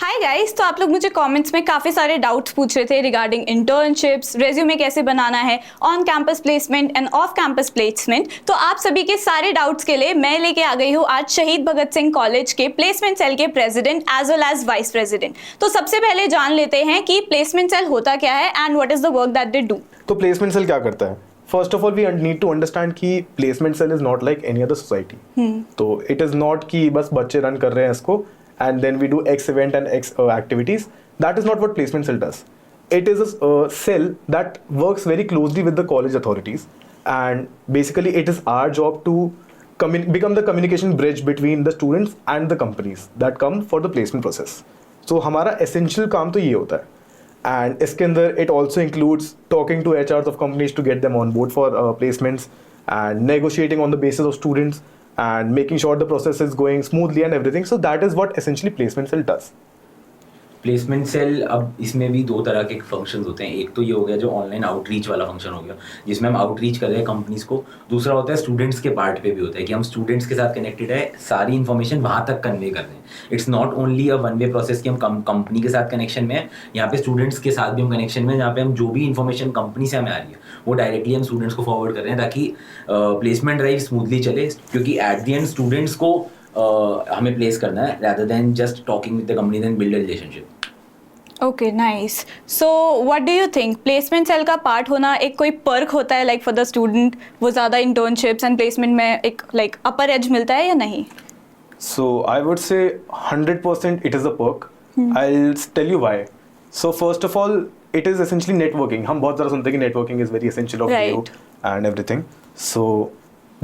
Hi guys, तो आप लोग मुझे कमेंट्स में काफ़ी सारे डाउट्स पूछ रहे थे रिगार्डिंग इंटर्नशिप्स, रेज्यूमे कैसे बनाना है, on campus placement end off campus placement. तो आप सभी के सारे डाउट्स के लिए मैं लेके आ गई हूँ आज शहीद भगत सिंह कॉलेज के प्लेसमेंट सेल के president as well as vice president. तो सबसे पहले जान लेते हैं कि प्लेसमेंट सेल होता क्या है and what is the work that they do. तो प्लेसमेंट सेल क्या करता है? First of all we need to understand कि placement cell is not like any other society. तो इट इज नॉट कि बस बच्चे रन कर रहे हैं इसको and then we do X event and X activities. That is not what placement cell does. It is a cell that works very closely with the college authorities, and basically it is our job to become the communication bridge between the students and the companies that come for the placement process. So हमारा essential काम तो ये होता है, and इसके अंदर it also includes talking to HRs of companies to get them on board for placements and negotiating on the basis of students and making sure the process is going smoothly and everything. So that is what essentially placement cell does. Placement cell, अब इसमें भी दो तरह के functions होते हैं। एक तो ये हो गया जो ऑनलाइन आउटरीच वाला फंक्शन हो गया, जिसमें हम आउटरीच कर रहे हैं कंपनीज को। दूसरा होता है स्टूडेंट्स के पार्ट पे भी होता है कि हम स्टूडेंट्स के साथ कनेक्टेड है, सारी इन्फॉर्मेशन वहाँ तक कन्वे कर रहे हैं। It's not only a one way process कि हम कंपनी के साथ कनेक्शन में है, यहाँ पे स्टूडेंट्स के साथ भी हम कनेक्शन में, जहाँ पे हम जो भी इन्फॉर्मेशन कंपनी से हमें आ रही है वो डायरेक्टली हम स्टूडेंट्स को फॉरवर्ड कर रहे हैं ताकि प्लेसमेंट ड्राइव स्मूथली चले। क्योंकि एट द एंड स्टूडेंट्स को हमें प्लेस करना है rather than just talking with the company then build a relationship. Okay, nice. So what do you think, placement cell का पार्ट होना एक कोई पर्क होता है लाइक फॉर द स्टूडेंट, वो ज़्यादा इंटर्नशिप्स एंड प्लेसमेंट में एक लाइक अपर एज मिलता है या नहीं? So I would say 100% it is a perk. I'll tell you why. So first of all, it is essentially networking. हम बहुत ज़्यादा सुनते हैं कि networking is very essential of you and everything. So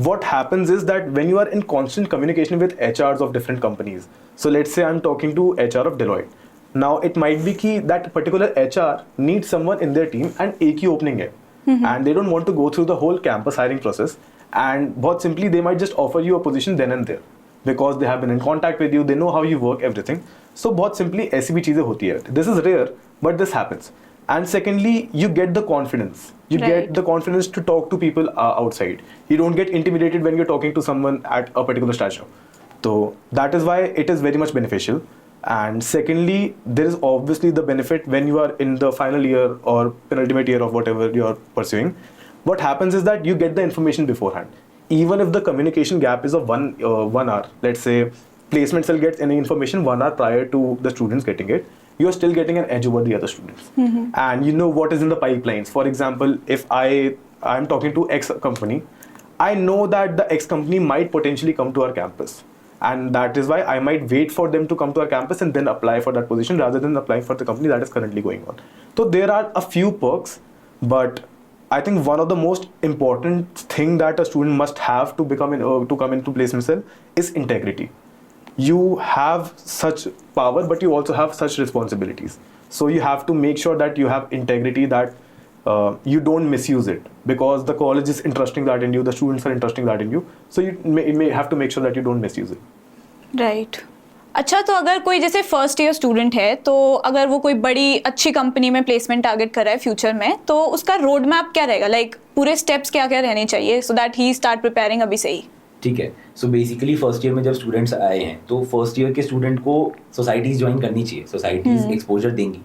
what happens is that when you are in constant communication with HRs of different companies, so let's say I'm talking to HR of Deloitte. Now it might be कि that particular HR needs someone in their team and एक ही opening है, and they don't want to go through the whole campus hiring process, and बहुत simply they might just offer you a position then and there because they have been in contact with you, they know how you work, everything. So बहुत simply ऐसी भी चीज़ें होती है. This is rare, but this happens. And secondly, you get the confidence. You get the confidence to talk to people outside. You don't get intimidated when you're talking to someone at a particular stature. So that is why it is very much beneficial. And secondly, there is obviously the benefit when you are in the final year or penultimate year of whatever you are pursuing. What happens is that you get the information beforehand. Even if the communication gap is of 1 hour, let's say placement cell gets any information 1 hour prior to the students getting it, you are still getting an edge over the other students. And you know what is in the pipelines. For example, if I'm talking to X company, I know that the X company might potentially come to our campus. And that is why I might wait for them to come to our campus and then apply for that position rather than applying for the company that is currently going on. So there are a few perks, but I think one of the most important thing that a student must have to come into placement cell is integrity. You have such power, but you also have such responsibilities. So you have to make sure that you have integrity, that you don't misuse it, because the college is entrusting that in you, the students are entrusting that in you. So you may have to make sure that you don't misuse it. Right. अच्छा, तो अगर कोई जैसे first year student है, तो अगर वो कोई बड़ी अच्छी कंपनी में प्लेसमेंट टारगेट कर रहा है फ्यूचर में, तो उसका रोड मैप क्या रहेगा, लाइक पूरे स्टेप्स क्या क्या रहने चाहिए so that he start preparing अभी से ही? ठीक है, सो बेसिकली फर्स्ट ईयर में जब स्टूडेंट्स आए हैं तो फर्स्ट ईयर के स्टूडेंट को सोसाइटीज़ ज्वाइन करनी चाहिए। सोसाइटीज़ एक्सपोजर देंगी,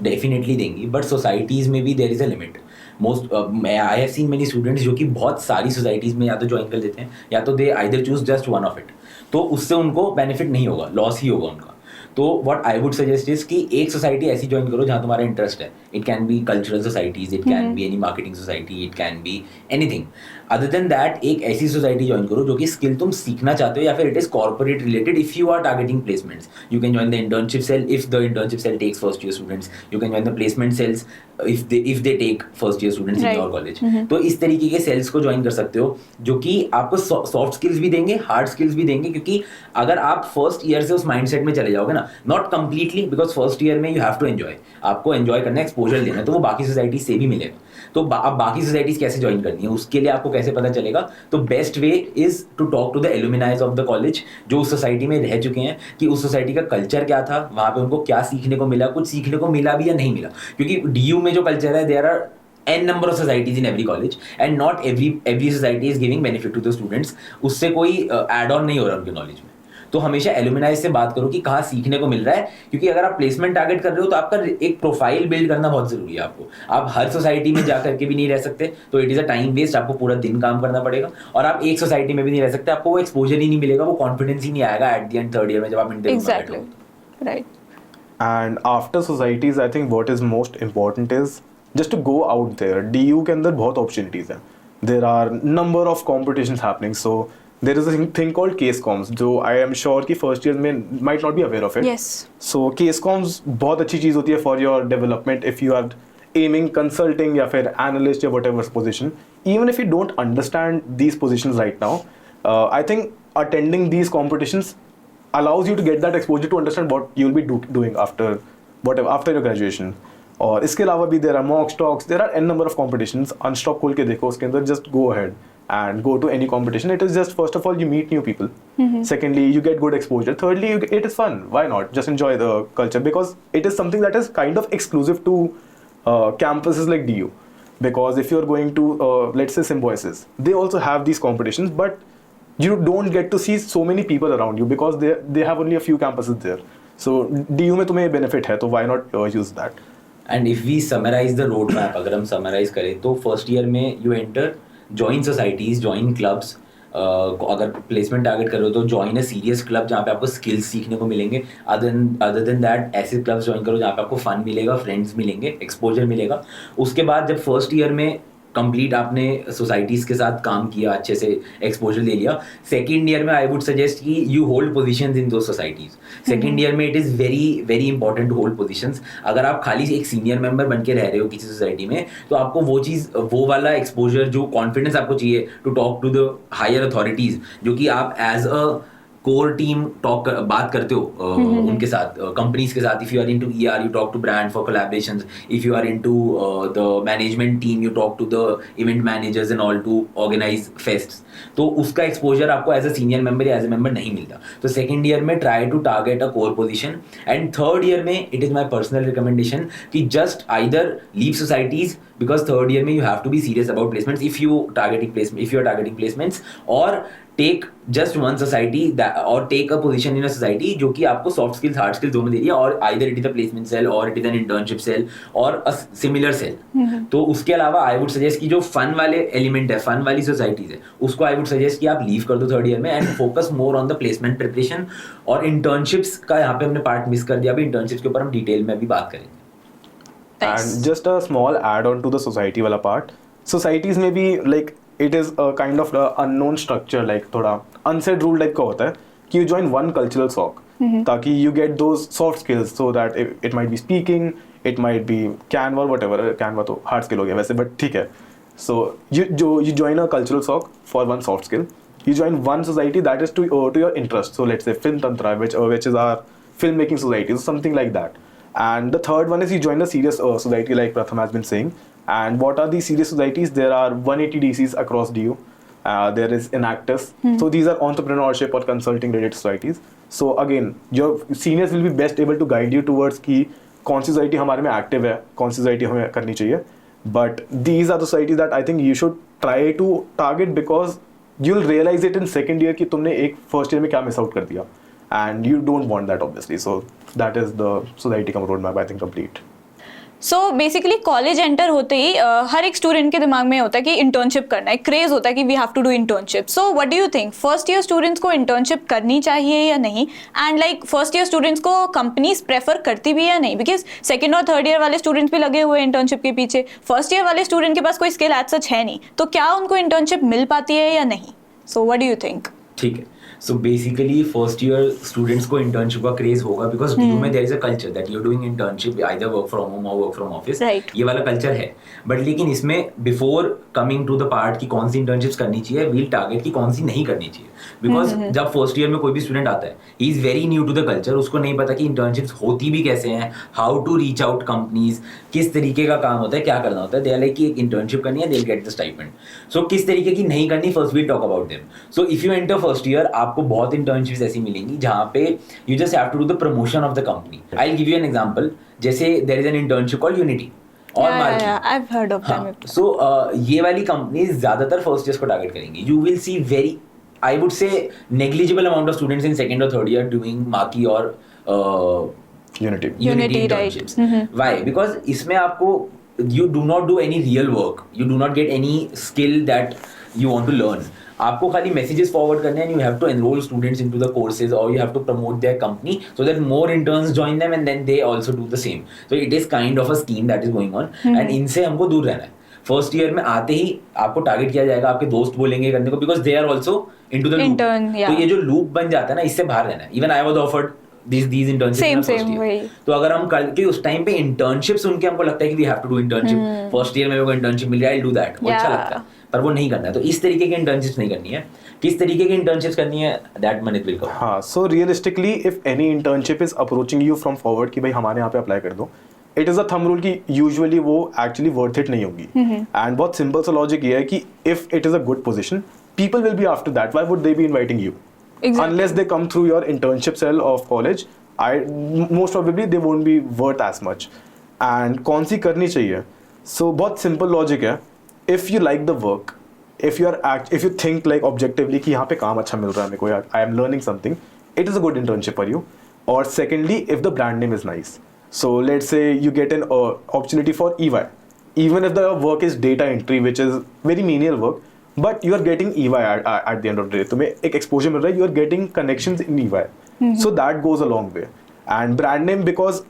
डेफिनेटली देंगी, बट सोसाइटीज़ में भी there is a limit. I have seen many students जो कि बहुत सारी सोसाइटीज़ में या तो ज्वाइन कर लेते हैं या तो they either choose just one of it, तो उससे उनको बेनिफिट नहीं होगा, लॉस ही होगा उनका। तो what I would suggest is कि एक सोसाइटी ऐसी ज्वाइन करो जहाँ तुम्हारा इंटरेस्ट है। It can be cultural societies, it can be any marketing society, it can be anything. Other than that एक ऐसी सोसाइटी ज्वाइन करो जो कि स्किल तुम सीखना चाहते हो या फिर it is corporate related. If you are targeting placements, you can join the internship cell if the internship cell takes first year students. You can join the placement cells if they take first year students in your college. तो इस तरीके के sales को join कर सकते हो जो कि आपको सॉफ्ट स्किल्स भी देंगे, हार्ड स्किल्स भी देंगे। क्योंकि अगर आप फर्स्ट ईयर से उस माइंडसेट में चले जाओगे ना, not completely, because first year में यू हैव टू एंजॉय, आपको एंजॉय करना है, एक्सपोजर लेना है, तो वो बाकी सोसाइटी से भी मिलेगा। तो अब बाकी सोसाइटीज कैसे ज्वाइन करनी है उसके लिए आपको कैसे पता चलेगा? तो best way is to talk to the alumni of the college जो उस सोसाइटी में रह चुके हैं, कि उस सोसाइटी का कल्चर क्या था, वहाँ पे उनको क्या सीखने को मिला, कुछ सीखने को मिला भी या नहीं मिला। क्योंकि डीयू में जो कल्चर है, there are n number of societies in every college and not every society is giving benefit to the students. उससे कोई add on नहीं हो रहा उनके नॉलेज में। तो हमेशा एलुमनाई से बात करो कि कहाँ सीखने को मिल रहा है, क्योंकि अगर आप प्लेसमेंट टारगेट कर रहे हो तो आपका एक प्रोफाइल बिल्ड करना बहुत जरूरी है आपको। आप हर सोसाइटी में जा करके भी नहीं रह सकते, तो it is a time waste, आपको पूरा दिन काम करना पड़ेगा, और आप एक सोसाइटी में भी नहीं रह सकते, आपको वो एक्सपोजर ही नहीं मिलेगा, वो कॉन्फिडेंस ही नहीं आएगा eight the and third year में जब आप इंटरव्यू में Exactly. बैठो। Right. And after societies, I think what is most important is just to go out there. DU के अंदर बहुत opportunities हैं. There are number of competitions happening. So there is a thing called case comms, जो I am sure कि first year में might not be aware of it. Yes. So case comms बहुत अच्छी चीज़ होती है for your development if you are aiming consulting या फिर analyst या whatever position. Even if you don't understand these positions right now, I think attending these competitions allows you to get that exposure to understand what you'll be doing after your graduation. और इसके अलावा भी there are mock stocks, there are n number of competitions. Unstock खोल के देखो उसके अंदर, just go ahead and go to any competition. It is just, first of all, you meet new people. Secondly, you get good exposure. Thirdly, it is fun. Why not? Just enjoy the culture, because it is something that is kind of exclusive to campuses like DU. Because if you are going to, let's say, Symbiosis, they also have these competitions, but you don't get to see so many people around you because they have only a few campuses there. So DU में तुम्हें benefit है, तो why not use that? And if we summarize the roadmap, अगर हम summarize करें तो first year में you enter, join societies, join clubs. अगर प्लेसमेंट टारगेट कर रहे हो तो ज्वाइन अ सीरियस क्लब जहाँ पे आपको स्किल्स सीखने को मिलेंगे. अदर देन दैट ऐसे क्लब्स ज्वाइन करो जहाँ पे आपको फन मिलेगा, फ्रेंड्स मिलेंगे, एक्सपोजर मिलेगा. उसके बाद जब फर्स्ट ईयर में कंप्लीट आपने सोसाइटीज़ के साथ काम किया, अच्छे से एक्सपोजर ले लिया, सेकेंड ईयर में आई वुड सजेस्ट कि यू होल्ड पोजीशंस इन दो सोसाइटीज़. सेकेंड ईयर में it is very very important to hold positions. अगर आप खाली एक सीनियर मेंबर बन के रह रहे हो किसी सोसाइटी में, तो आपको वो चीज़, वो वाला एक्सपोजर, जो कॉन्फिडेंस आपको चाहिए to talk to the higher authorities, जो कि आप एज अ कोर टीम बात करते हो उनके साथ, कंपनीज के साथ. If you are into ER you talk to brand for collaborations. If you are into the management team you talk to the event managers and all to organise fests. तो उसका exposure आपको as a senior member या as a member नहीं मिलता. तो second year में try to target a core position. And third year में it is my personal recommendation कि just either leave societies, because third year में you have to be serious about placements if you are targeting placements, और take just one society और take a position in a society जो कि आपको soft skills, hard skills दोनों दे रही है, और either it is a placement cell और it is an internship cell और अ सिमिलर सेल. तो उसके अलावा आई वुड सजेस्ट कि जो फन वाले एलिमेंट है, फन वाली सोसाइटीज है, उसको आई वुड सजेस्ट कि आप लीव कर दो थर्ड ईयर में and focus more on the placement preparation. और इंटर्नशिप्स का यहाँ पे हमने पार्ट मिस कर दिया, अभी इंटर्नशिप्स के ऊपर हम डिटेल में भी बात करेंगे. And just a small add-on to the society वाला part. Societies में भी like it is a kind of a unknown structure, like थोड़ा unsaid rule type का होता है कि you join one cultural soc ताकि you get those soft skills, so that it might be speaking, it might be Canva whatever. Canva तो hard skill हो गया वैसे, but ठीक है. So you join a cultural soc for one soft skill. You join one society that is to your interest. So let's say Film Tantra, which is our filmmaking society, so something like that. And the third one is you join a serious society like Pratham has been saying. And what are these serious societies? There are 180 DCs across DU. There is Enactus. So these are entrepreneurship or consulting related societies. So again, your seniors will be best able to guide you towards कि कौन सी society हमारे में active है, कौन सी society हमें करनी चाहिए. But these are the societies that I think you should try to target, because you'll realize it in second year कि तुमने एक first year में क्या miss out कर दिया. And you don't want that obviously. So that is the society का roadmap I think complete. So basically college enter होते ही हर एक स्टूडेंट के दिमाग में होता है कि इंटर्नशिप करना है, क्रेज होता है कि we have to do internship. So what do you think, first year students को इंटर्नशिप करनी चाहिए या नहीं? And like first year students को कंपनीज प्रेफर करती भी या नहीं? बिकॉज सेकंड और थर्ड ईयर वाले स्टूडेंट्स भी लगे हुए हैं इंटर्नशिप के पीछे. फर्स्ट ईयर वाले स्टूडेंट के पास कोई स्किल एज सच है नहीं, तो क्या उनको इंटर्नशिप मिल पाती है या नहीं? So what do you think? ठीक है, so basically first year students को इंटर्नशिप का क्रेज होगा बिकॉज डीयू में there is a culture that you are doing internship either work from home और वर्क फ्रॉम ऑफिस. ये वाला कल्चर है. बट लेकिन इसमें before coming to the part की कौन सी इंटर्नशिप्स करनी चाहिए, वील टारगेट की कौन सी नहीं करनी चाहिए. बिकॉज जब फर्स्ट ईयर में कोई भी स्टूडेंट आता है, he is very new to the culture, उसको नहीं पता कि इंटर्नशिप्स होती भी कैसे हैं, how to reach out companies, किस तरीके का काम होता है, क्या करना होता है. दे आर लाइक कि एक इंटर्नशिप करनी है, they will get the stipend. So किस तरीके की नहीं करनी, first we'll talk about them. So if you enter first year, आपको बहुत इंटर्नशिप्स ऐसी मिलेंगी जहाँ पे you just have to do the promotion of the company. I will give you an example. जैसे there is an internship called unity और market. So ये वाली कंपनीज ज्यादातर फर्स्ट ईयर्स को टारगेट करेंगी. You will see very I would say negligible amount of students in second or third year doing Maki or Unity. Unity, right. internships. Why? Because इसमें आपको you do not do any real work. You do not get any skill that you want to learn. आपको खाली messages forward करने हैं and you have to enroll students into the courses or you have to promote their company so that more interns join them and then they also do the same. So it is kind of a scheme that is going on and इनसे हमको दूर रहना है. First year में आते ही आपको target किया जाएगा, आपके दोस्त बोलेंगे करने को because they are also into the loop. तो ये जो लूप बन जाता है ना, इससे बाहर रहना है. Even I was offered these internships in first year. तो अगर हम कल के उस टाइम पे इंटर्नशिप सुन के हमको लगता है कि we have to do internship, first year में मेरे को इंटर्नशिप मिल रहा है, आई डू दैट, वो अच्छा लगता है, पर वो नहीं करना है. तो इस तरीके की इंटर्नशिप्स नहीं करनी है. किस तरीके की इंटर्नशिप्स करनी है, दैट मनित विल कवर. हाँ, so realistically if any internship is approaching you from forward कि भाई हमारे यहाँ पे अप्लाई कर दो, it is a thumb rule कि यूजुअली वो एक्चुअली वर्थ इट नहीं होगी. एंड बहुत सिंपल सा लॉजिक ये है कि if it is a good position, people will be after that. Why would they B inviting you? Unless they come through your internship cell of college, most probably they won't be worth as much. And कौन सी करनी चाहिए? So बहुत simple logic है. If you like the work, if you think like objectively कि यहाँ पे काम अच्छा मिल रहा है मेरे को, I am learning something, it is a good internship for you. Or secondly, if the brand name is nice. So let's say you get an opportunity for EY. Even if the work is data entry, which is very menial work, but you are getting EY at the end of the day. तुम्हें एक exposure मिल रहा है, you are getting connections in EY. So that goes a long way. And brand name, because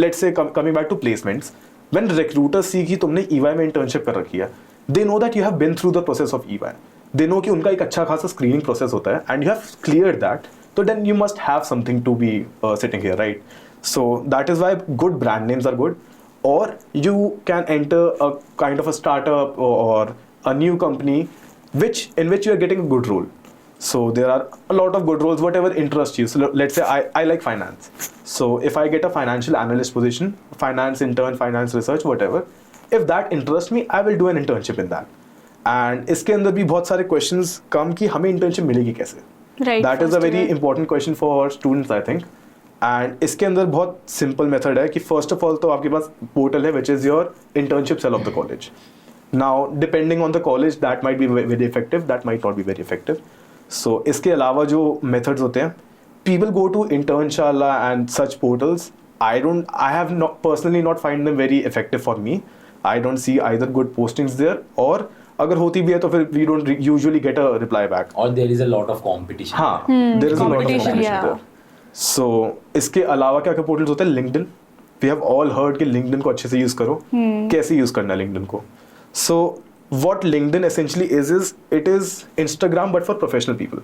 let's say coming back to placements, when recruiters see कि तुमने EY में internship कर रखी है, they know that you have been through the process of EY. They know कि उनका एक अच्छा खासा screening process होता है and you have cleared that. So then you must have something to be sitting here, right? So that is why good brand names are good. Or you can enter a kind of a startup or a new company in which you are getting a good role. So there are a lot of good roles, whatever interests you. So let's say I like finance. So if I get a financial analyst position, finance intern, finance research, whatever, if that interests me, I will do an internship in that. And इसके अंदर भी बहुत सारे questions come कि हमें internship मिलेगी कैसे? Right. That is a very important question for students, I think. And इसके अंदर बहुत simple method है कि first of all तो आपके पास portal है which is your internship cell of the college. Now, depending on the college, that might be very effective, that might not be very effective. So, इसके अलावा जो methods होते हैं, people go to Internshala and such portals. I have not personally not find them very effective for me. I don't see either good postings there, or अगर होती भी है तो फिर we don't usually get a reply back. Or there is a lot of competition. हाँ, there is a lot of competition there. So, इसके अलावा क्या क्या portals होते हैं? LinkedIn. We have all heard कि LinkedIn को अच्छे से use करो. कैसे use करना है LinkedIn को? So what LinkedIn essentially is it is Instagram but for professional people.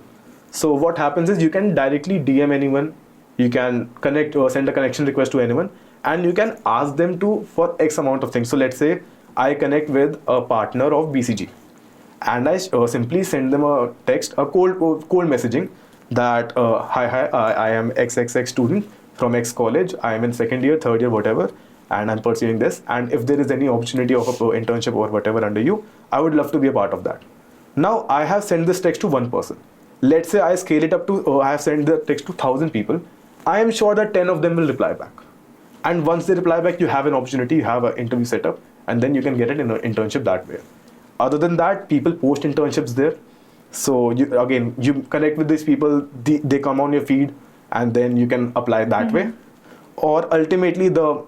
So what happens is you can directly DM anyone, you can connect or send a connection request to anyone, and you can ask them for X amount of things. So let's say I connect with a partner of BCG and I simply send them a text, a cold messaging that hi, I am XXX student from X college, I am in second year, third year, whatever, and I'm pursuing this, and if there is any opportunity of an internship or whatever under you, I would love to be a part of that. Now I have sent this text to one person. Let's say I scale it up to, I have sent the text to 1,000 people. I am sure that 10 of them will reply back. And once they reply back, you have an opportunity, you have an interview set up, and then you can get an internship that way. Other than that, people post internships there. So you connect with these people, they come on your feed, and then you can apply that way. Or ultimately, the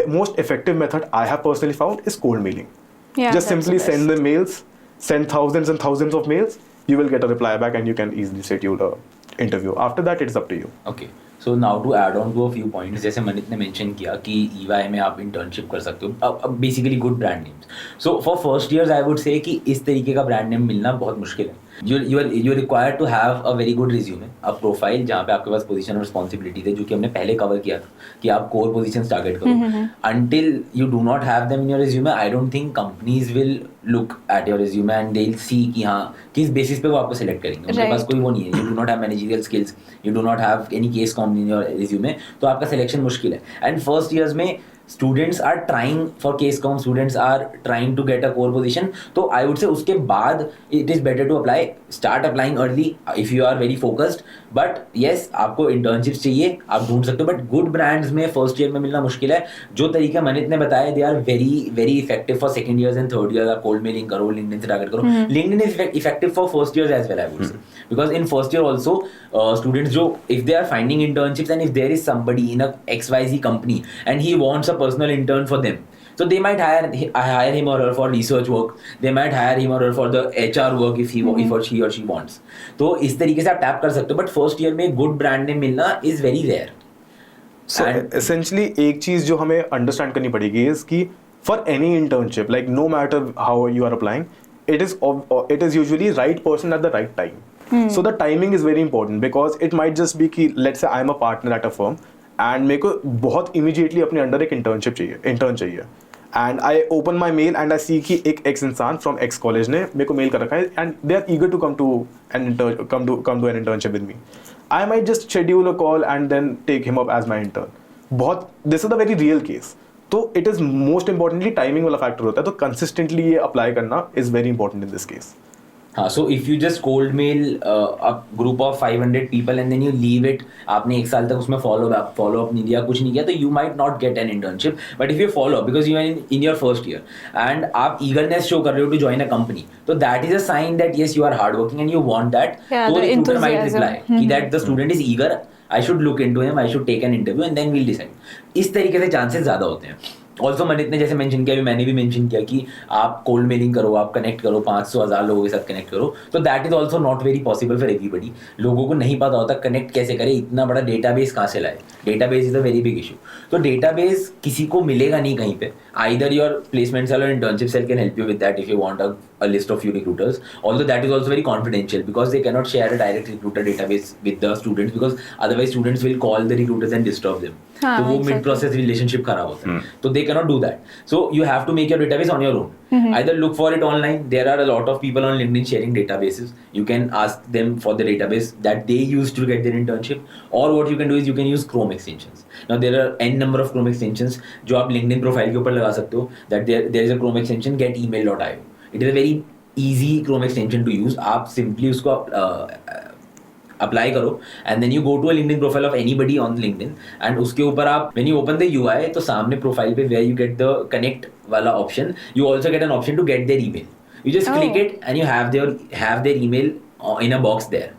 most effective method I have personally found is cold mailing. Just simply send them mails, send thousands and thousands of mails, you will get a reply back and you can easily schedule an interview. After that, it is up to you. Okay. So now to add on to a few points, जैसे मनित ने mention किया कि EY में आप internship कर सकते हो, basically good brand names. So for first years, I would say कि इस तरीके का brand name मिलना बहुत मुश्किल है. You're required to have a very good resume, a profile जहाँ पे आपके पास position और responsibility थे, जो कि हमने पहले cover किया था कि आप core positions target करो. Until you do not have them in your resume, I don't think companies will look at your resume and they'll see कि हाँ किस basis पे वो आपको select करेंगे. उनके पास कोई वो नहीं है. You do not have managerial skills, you do not have any case comp in your resume, तो आपका selection मुश्किल है. And first years में students are trying for case com, students are trying to get a core position, तो I would say उसके बाद it is better to apply, start applying early if you are very focused. But yes, आपको internships चाहिए, आप ढूंढ सकते हो, but good brands में फर्स्ट ईयर में मिलना मुश्किल है. जो तरीका मनित ने बताया, they are very very effective for second years and third year. आप कोल्ड मेलिंग करो, लिंक्डइन से टारगेट करो. LinkedIn is effective for first years as well, I would say, because in first year also students जो if they are finding internships and if there is somebody in a XYZ company and he wants a personal intern for them, so they might hire him or her for research work, they might hire him or her for the HR work if if or she wants. तो इस तरीके से आप tap कर सकते हो, but first year में good brand name मिलना is very rare. So essentially एक चीज जो हमें अंडरस्टैंड करनी पड़ेगी is कि for any internship, like no matter how you are applying, it is usually right person at the right time. So the timing is very important because it might just be कि let's say I am a partner at a firm and मेरे को बहुत immediately अपने under एक intern चाहिए and I open my mail and I see कि एक X इंसान from X college ने मेरे को मेल कर रखा है and they are eager to come to an internship with me. I might just schedule a call and then take him up as my intern. This is the very real case. तो it is most importantly timing वाला factor होता है, तो consistently ये apply करना is very important in this case. हाँ, so if you just cold mail a group of 500 people and then you leave it, आपने एक साल तक उसमें follow up नहीं दिया, कुछ नहीं किया, तो you might not get an internship. But if you follow up because you are in your first year and आप eagerness show कर रहे हो to join a company, तो that is a sign that yes, you are hardworking and you want that. तो recruiter might reply कि that the student is eager, I should look into him, I should take an interview and then we'll decide. इस तरीके से chances ज़्यादा होते हैं. Also Manit ने जैसे मेंशन किया, अभी मैंने भी मेंशन किया कि आप कोल्ड मेलिंग करो, आप कनेक्ट करो, 500,000 लोगों के साथ कनेक्ट करो, तो that is also not very possible for everybody. लोगों को नहीं पता होता कनेक्ट कैसे करें, इतना बड़ा डेटाबेस कहाँ से लाए. Database is a very big issue. तो डेटाबेस किसी को मिलेगा नहीं कहीं पे. आइदर योर प्लेसमेंट सेल और internship cell can help you with that if you want a list of few recruiters, although that is also very confidential because they cannot share a direct recruiter database with the students because otherwise students will call the recruiters and disturb them. तो वो mid process relationship खराब होता है. तो they cannot do that. So you have to make your database on your own. Either look for it online. There are a lot of people on LinkedIn sharing databases. You can ask them for the database that they used to get their internship. Or what you can do is you can use Chrome extensions. Now there are n number of Chrome extensions जो आप LinkedIn profile के ऊपर लगा सकते हो. That there is a Chrome extension getemail.io. It is a very easy Chrome extension to use. आप simply उसको apply करो and then you go to a LinkedIn profile of anybody on LinkedIn and उसके ऊपर आप when you open the UI, तो सामने profile पे where you get the connect वाला option, you also get an option to get their email. You just click it and you have their email in a box there.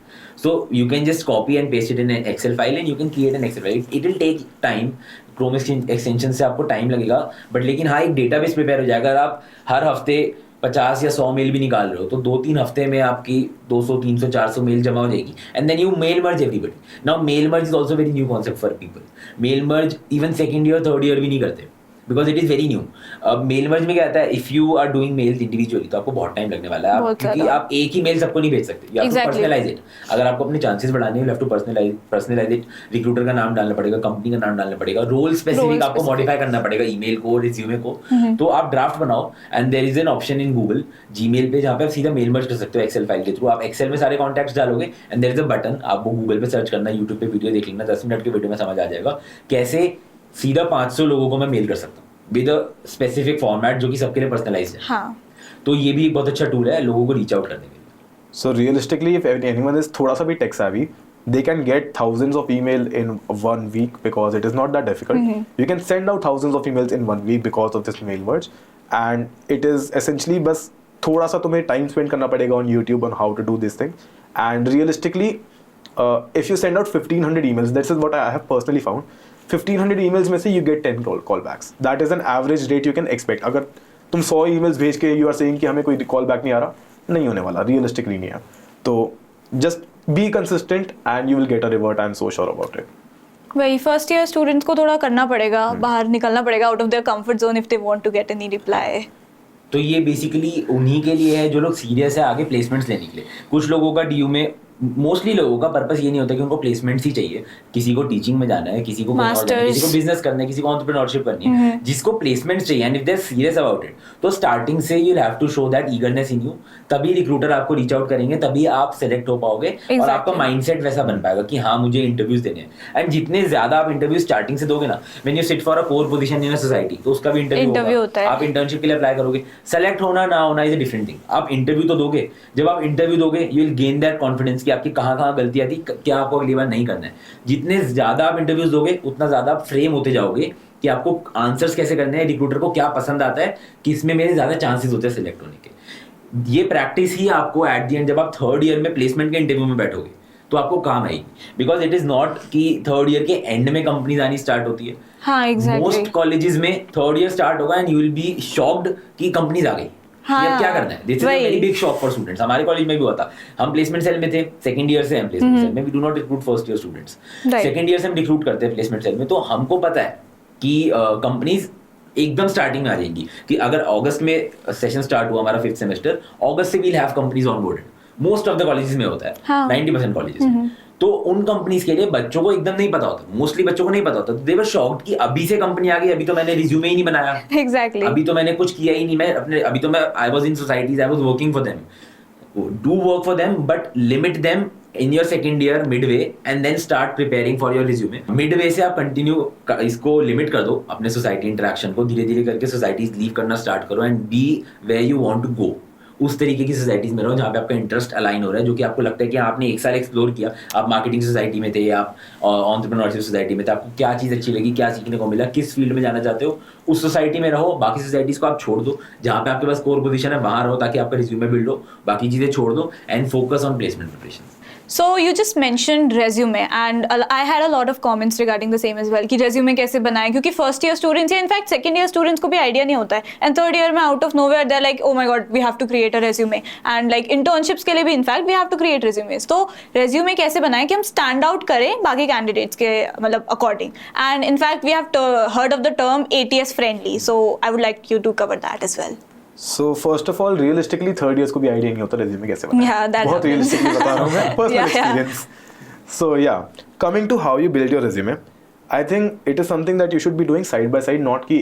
So you can just copy and paste it in an Excel file and you can create an Excel file. It will take time. Chrome extension से आपको time लगेगा, but लेकिन हाँ एक database prepare हो जाएगा. अगर आप हर हफ्ते 50 या 100 मेल भी निकाल रहे हो तो 2-3 हफ्ते में आपकी 200, 300, 400 मेल जमा हो जाएगी. And then you mail merge everybody. Now mail merge is also very new concept for people. Mail merge even second year third year भी नहीं करते because it is very new. अब मेल मर्ज में क्या आता है, if you are doing mails individually तो आपको बहुत टाइम लगने वाला है, क्योंकि आप एक ही मेल सबको नहीं भेज सकते. You have to personalise it. अगर आपको अपने चांसेस बढ़ाने हैं, you have to personalise it. Recruiter का नाम डालना पड़ेगा, कंपनी का नाम डालना पड़ेगा, रोल स्पेसिफिक आपको मॉडिफाई करना पड़ेगा ईमेल को, रिज्यूमे को. तो आप ड्राफ्ट बनाओ and there is an option in Google Gmail पे जहाँ पे आप सीधा मेल मर्ज कर सकते हो एक्सेल फाइल के थ्रू. आप एक्सेल में सारे कॉन्टैक्ट्स डालोगे and there is a button. आपको गूगल पे सर्च करना, यूट्यूब पे वीडियो देख लेना, 10 मिनट के वीडियो में समझ आ जाएगा कैसे सीधा 500 लोगों को मैं मेल कर सकता हूँ विद अ स्पेसिफिक फॉर्मेट जो कि सबके लिए पर्सनलाइज्ड है. हाँ. तो ये भी एक बहुत अच्छा टूल है लोगों को रीच आउट करने के लिए. So realistically, if anyone is थोड़ा सा भी tech savvy, they can get thousands of email in 1 week because it is not that difficult. You can send out thousands of emails in 1 week because of this mail merge, and it is essentially बस थोड़ा सा तुम्हें time spend करना पड़ेगा on YouTube on how to do this thing. And realistically, if you send out 1500 emails, this is what I have personally found. 1500 emails में से you get 10 callbacks. That is an average rate you can expect. अगर तुम 100 emails भेज के you are saying कि हमें कोई call back नहीं आ रहा, नहीं होने वाला, realistically नहीं है. तो just be consistent and you will get a reward. I am so sure about it. वही फर्स्ट ईयर स्टूडेंट्स को थोड़ा करना पड़ेगा, बाहर निकलना पड़ेगा out of their comfort zone if they want to get any reply. तो ये बेसिकली उन्हीं के लिए है जो लोग सीरियस है आगे प्लेसमेंट्स लेने के लिए. कुछ लोगों का डीयू में मोस्टली लोगों का पर्पस ये नहीं होता कि उनको प्लेसमेंट्स ही चाहिए, किसी को टीचिंग में जाना है, किसी को कहीं और जाना है, किसी को बिजनेस करना है, किसी को एंटरप्रेन्योरशिप करनी है, जिसको प्लेसमेंट्स चाहिए and if they are serious about it, तो स्टार्टिंग से you have to show that eagerness in you, तभी रिक्रूटर आपको रीच आउट करेंगे, तभी आप सेलेक्ट हो पाओगे और आपका माइंडसेट वैसा बन पाएगा कि हाँ मुझे इंटरव्यूज देने हैं। एंड जितने ज्यादा आप इंटरव्यू स्टार्टिंग से दोगे ना, when you sit for a core position in a society, तो उसका भी इंटरव्यू होता है, आप इंटर्नशिप के लिए अप्लाई करोगे, सेलेक्ट होना ना होना इज अ डिफरेंट थिंग, आप इंटरव्यू तो दोगे, जब आप इंटरव्यू दोगे you will gain that confidence कि आपकी कहाँ गलतियां थी, क्या आपको अगली बार नहीं करना है। जितने ज्यादा आप इंटरव्यूज दोगे उतना ज्यादा आप फ्रेम होते जाओगे कि आपको आंसर्स कैसे करने हैं, रिक्रूटर को क्या पसंद आता है, किसमें मेरे ज्यादा चांसेस होते हैं सिलेक्ट होने के। ये प्रैक्टिस ही आपको एट द एंड जब आप थर्ड ईयर में प्लेसमेंट के इंटरव्यू में बैठोगे तो आपको काम आएगी, बिकॉज इट इज नॉट कि थर्ड ईयर के एंड में कंपनीज आनी स्टार्ट होती है। हाँ, exactly. मोस्ट कॉलेजेस में थर्ड ईयर स्टार्ट होगा and you will be shocked कि कंपनीज आ गई। हाँ, क्या करना है, this is a very big shock for students. हमारे कॉलेज में भी हुआ था, हम प्लेसमेंट सेल में थे, सेकंड ईयर से हम प्लेसमेंट सेल में, we do not recruit first year students, second year से हम रिक्रूट करते हैं प्लेसमेंट सेल में। तो हमको पता है कि कंपनीज एकदम स्टार्टिंग में आ जाएंगी कि अगर अगस्त में सेशन स्टार्ट हुआ हमारा 5th सेमेस्टर, अगस्त से we'll have companies onboarded. Most of the colleges में होता है, 90% कॉलेजेस में। तो उन कंपनीज के लिए बच्चों को एकदम नहीं पता होता, मोस्टली बच्चों को नहीं पता होता, तो दे वर शॉक्ड कि अभी से कंपनी आ गई, अभी तो मैंने रिज्यूमे ही नहीं बनाया, Exactly. अभी तो मैंने कुछ किया ही नहीं, मैं अपने अभी तो मैं I was in societies, I was working for them, do work for them but limit them in your second year midway and then start preparing for your resume. Midway से आप कंटिन्यू इसको लिमिट कर दो अपने society interaction को, धीरे धीरे करके सोसाइटीज लीव करना स्टार्ट करो and be where you want to go. उस तरीके की सोसाइटीज में रहो जहाँ पे आपका इंटरेस्ट अलाइन हो रहा है, जो कि आपको लगता है कि आपने एक साल एक्सप्लोर किया, आप मार्केटिंग सोसाइटी में थे, आप एंटरप्रेन्योरशिप सोसाइटी में थे, आपको क्या चीज़ अच्छी लगी, क्या सीखने को मिला, किस फील्ड में जाना चाहते हो, उस सोसाइटी में रहो। बाकी सोसाइटीज को आप छोड़ दो, जहाँ पे आपके पास कोर पोजीशन है वहाँ रहो ताकि आपका रिज्यूमे बिल्ड हो, बाकी चीज़ें छोड़ दो and focus on placement preparation. So you just mentioned resume and I had a lot of comments regarding the same as well कि resume कैसे बनाएं, क्योंकि first year students या in fact second year students को भी idea नहीं होता है, and third year में out of nowhere they're like oh my god we have to create a resume, and like internships के लिए भी in fact we have to create resumes। तो resume कैसे बनाएं कि हम stand out करें बाकी candidates के मतलब according, and in fact we have heard of the term ATS friendly, so I would like you to cover that as well। So first of all, realistically third years को भी idea नहीं होता resume कैसे बनाएं। Yeah, that बहुत realistically बता रहा हूँ मैं, personal experience। So yeah, coming to how you build your resume, I think it is something that you should be doing side by side, not कि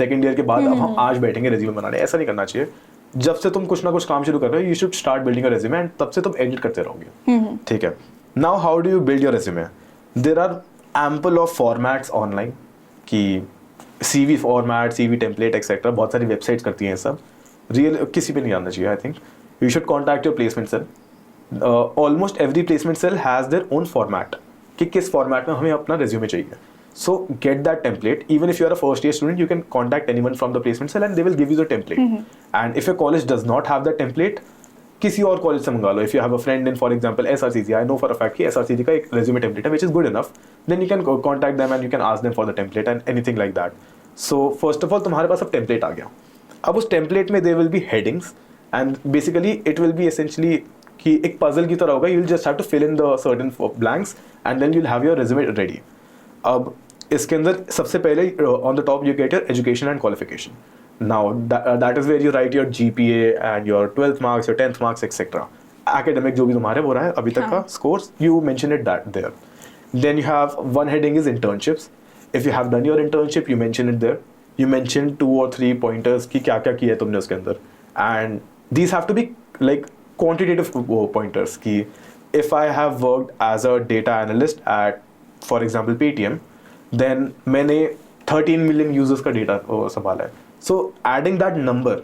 second year के बाद अब हम आज बैठेंगे resume बनाने, ऐसा नहीं करना चाहिए। जब से तुम कुछ ना कुछ काम शुरू कर रहे हो, you should start building your resume and तब से तुम edit करते रहोगे, ठीक है। Now how do you build your resume? There are ample of formats online कि CV format, CV template etcetera, बहुत सारी वेबसाइट्स करती हैं सब। रियल किसी पे नहीं आना चाहिए। I think you should contact your placement cell. Almost every placement cell has their own format कि किस फॉर्मेट में हमें अपना रिज्यूमे चाहिए। So get that template. Even if you are a first year student, you can contact anyone from the placement cell and they will give you the template. And if your college does not have that template, किसी और college से मंगा लो। If you have a friend in for example SRCC, I know for a fact कि SRCC का एक resume template है which is good enough, then you can contact them and you can ask them for the template and anything like that. So first of all तुम्हारे पास अब template आ गया। अब उस टेम्पलेट में there will be headings and basically it will be essentially कि एक puzzle की तरह होगा। You will just have to fill in the certain blanks and then you will have your resume ready. अब इसके अंदर सबसे पहले on the top you get your education and qualification. Now that is where you write your GPA and your 12th marks, your 10th marks, etc. Academic जो भी तुम्हारे हो रहा है अभी तक का scores, you mention it that there. Then you have one heading is internships. If you have done your internship, you mention it there. You mention 2 or 3 pointers कि क्या क्या किया है तुमने उसके अंदर. And these have to be like quantitative pointers कि if I have worked as a data analyst at, for example, Paytm, then मैंने 13 million users का data संभाला है. So adding that number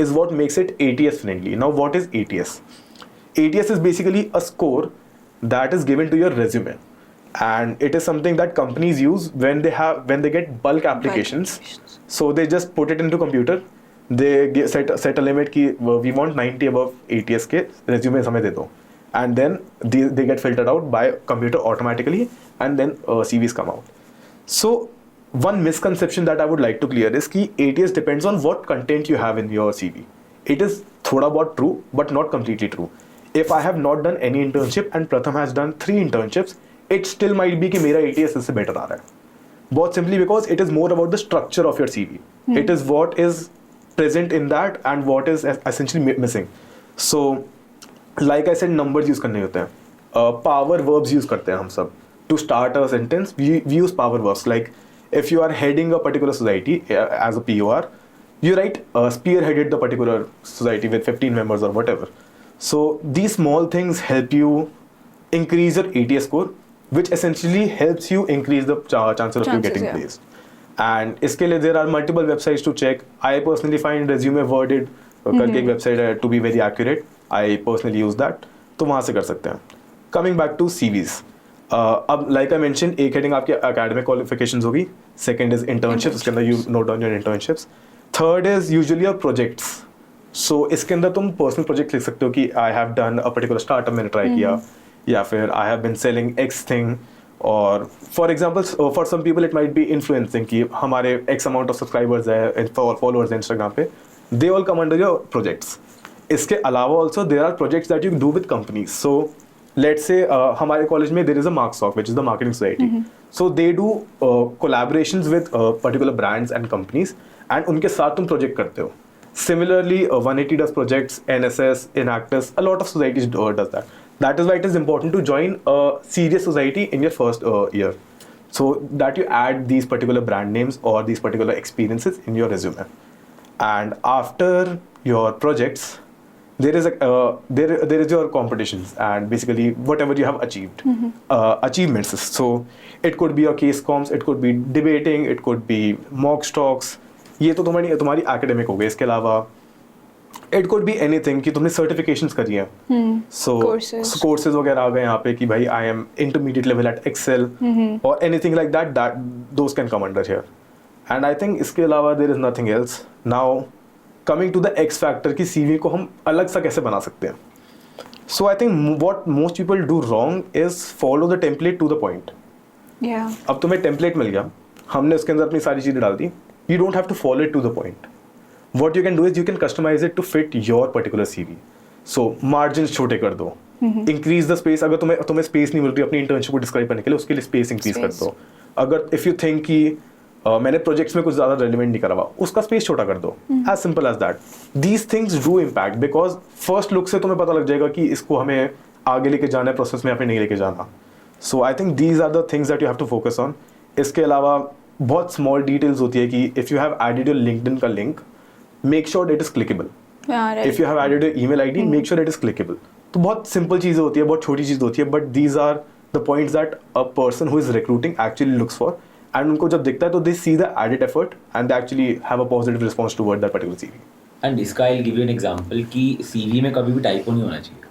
is what makes it ATS friendly. Now what is ATS? ATS is basically a score that is given to your resume, and it is something that companies use when they get bulk applications. So they just put it into computer. They set a limit कि we want 90 above ATS के resume हमें दे दो, and then they get filtered out by computer automatically, and then CVs come out. So one misconception that I would like to clear is कि ATS depends on what content you have in your CV. It is थोड़ा बहुत true, but not completely true. If I have not done any internship and Pratham has done 3 internships, it still might be कि मेरा ATS इससे better आ रहा है. बहुत simply because it is more about the structure of your CV. It is what is present in that and what is essentially missing. So, like I said, numbers use करने होते हैं. Power verbs use करते हैं हम सब to start a sentence. We use power verbs like if you are heading a particular society as a POR, you write spearheaded the particular society with 15 members or whatever. So these small things help you increase your ATS score, which essentially helps you increase the chances of you getting placed. And इसके लिए there are multiple websites to check. I personally find Resume Worded करके एक website है to be very accurate. I personally use that. तो वहाँ से कर सकते हैं. Coming back to CVs. अब लाइक आई मेंशन एक हेडिंग आपके एकेडमिक क्वालिफिकेशंस होगी, सेकंड इज इंटर्नशिप्स, उसके अंदर you note down your internships, third is usually your projects. So इसके अंदर तुम पर्सनल प्रोजेक्ट लिख सकते हो कि I have done a particular startup मैंने ट्राई किया, या फिर I have been selling X thing, और for example for some people it might be influencing कि हमारे एक्स अमाउंट ऑफ सब्सक्राइबर्स है, फॉलोअर्स हैं इंस्टाग्राम पे, they all come under your projects. इसके अलावा also there are projects that you do with companies. So let's say हमारे college में there is a Marksoc, which is the marketing society. So they do collaborations with particular brands and companies, and उनके साथ तुम project करते हो. Similarly, 180 does projects, NSS, Enactus, a lot of societies does that. That is why it is important to join a serious society in your first year, so that you add these particular brand names or these particular experiences in your resume. And after your projects, there is your competitions and basically whatever you have achieved, achievements. So it could be your case comps, it could be debating, it could be mock stocks. ये तो तुम्हारी academic हो गई. इसके अलावा it could be anything कि तुमने certifications करी हैं, so courses वगैरह आ गए यहाँ पे कि भाई I am intermediate level at Excel or anything like that those can come under here. And I think इसके अलावा there is nothing else. Now coming to the X factor की सीवी को हम अलग सा कैसे बना सकते हैं. So I think what most people do wrong is follow the template to the point. अब तुम्हें टेम्पलेट मिल गया, हमने उसके अंदर अपनी सारी चीज़ें डाल दी, you don't have to follow it to the point. What you can do is you can customise it to fit your particular CV. So margin छोटे कर दो, इंक्रीज द स्पेस. अगर तुम्हें स्पेस नहीं मिल रही अपनी इंटर्नशिप को डिस्क्राइब करने के लिए, उसके लिए स्पेस इंक्रीज कर दो. अगर इफ यू थिंक कि मैंने प्रोजेक्ट्स में कुछ ज़्यादा रेलिवेंट नहीं करा हुआ, उसका स्पेस छोटा कर दो. As simple as that. These things do impact because first look से तुम्हें पता लग जाएगा कि इसको हमें आगे लेके जाना है प्रोसेस में या फिर नहीं लेके जाना. So I think these are the things that you have to focus on. इसके अलावा बहुत स्मॉल डिटेल्स होती है कि if you have added your LinkedIn का link, make sure it is clickable. If you have added your email ID, make sure it is clickable. तो बहुत simple चीज़ें होती है, बहुत छोटी चीज़ होती है, but these are the points that a person who is recruiting actually looks for. And उनको जब दिखता है तो they see the added effort and they actually have a positive response toward that particular CV. And इसका I'll give you an example कि CV में कभी भी typo नहीं होना चाहिए.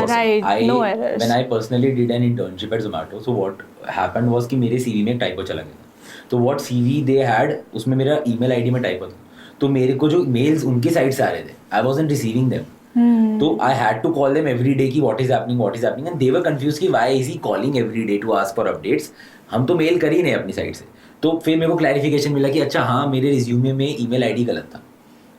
Right, no errors. When I personally did an internship at Zomato, so what happened was कि मेरे CV में एक typo चला गया. तो what CV they had, उसमें मेरा email ID में typo था. तो मेरे को जो mails उनकी साइड से आ रहे थे, I wasn't receiving them. तो I had to call them every day कि what is happening, and they were confused कि why is he calling every day to ask for updates. हम तो मेल कर ही नहीं अपनी साइड से. तो फिर मेरे को क्लैरिफिकेशन मिला कि अच्छा हाँ, मेरे रिज्यूमे में ईमेल आईडी गलत था.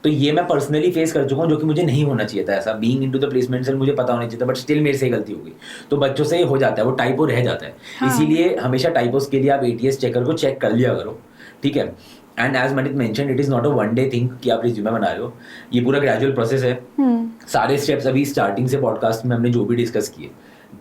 तो ये मैं पर्सनली फेस कर चुका हूँ, जो कि मुझे नहीं होना चाहिए था ऐसा. Being into the placement cell मुझे पता होना चाहिए था, बट स्टिल मेरे से गलती हो गई. तो बच्चों से हो जाता है, वो टाइपो रह जाता है. इसीलिए हमेशा टाइपोस के लिए आप ATS चेकर को चेक कर लिया करो, ठीक है. And as Maneet mention, it is not a one day thing कि आप रिज्यूमे बना रहे हो. ये पूरा ग्रेजुअल प्रोसेस है. सारे स्टेप्स अभी स्टार्टिंग से पॉडकास्ट में हमने जो भी डिस्कस किए,